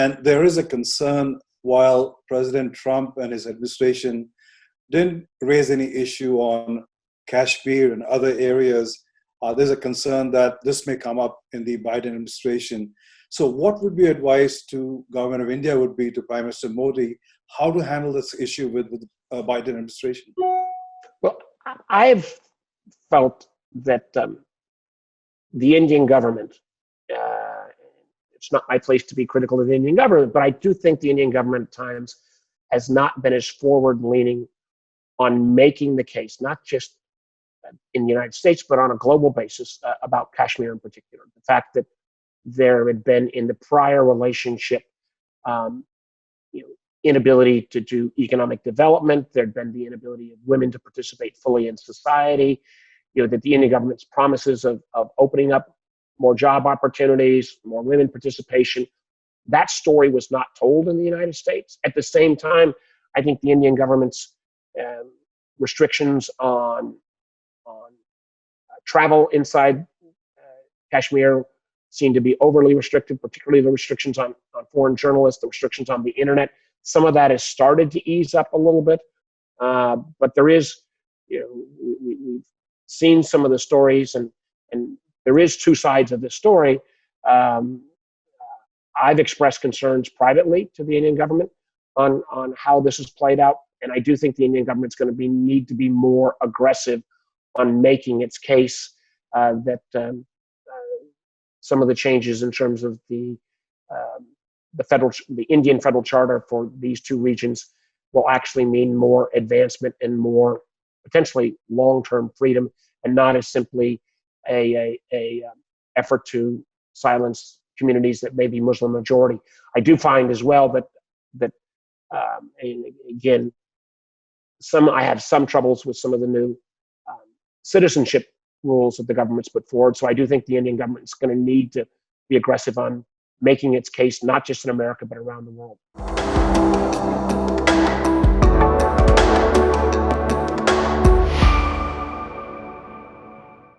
And there is a concern, while President Trump and his administration didn't raise any issue on Kashmir and other areas, there's a concern that this may come up in the Biden administration. So what would be advice to government of India would be to Prime Minister Modi, how to handle this issue with the Biden administration? Well, I've felt that the Indian government, it's not my place to be critical of the Indian government, but I do think the Indian government at times has not been as forward-leaning on making the case, not just in the United States, but on a global basis about Kashmir in particular. The fact that there had been in the prior relationship inability to do economic development, there'd been the inability of women to participate fully in society, that the Indian government's promises of opening up more job opportunities, more women participation, that story was not told in the United States. At the same time, I think the Indian government's restrictions on travel inside Kashmir seem to be overly restrictive, particularly the restrictions on foreign journalists, the restrictions on the internet. Some of that has started to ease up a little bit, but there is, we've seen some of the stories, and there is two sides of this story. I've expressed concerns privately to the Indian government on how this has played out, and I do think the Indian government's going to need to be more aggressive on making its case that some of the changes in terms of the Indian federal charter for these two regions will actually mean more advancement and more potentially long-term freedom, and not as simply a effort to silence communities that may be Muslim majority. I do find as well that and again, I have some troubles with some of the new citizenship rules that the government's put forward. So I do think the Indian government is going to need to be aggressive on making its case, not just in America, but around the world.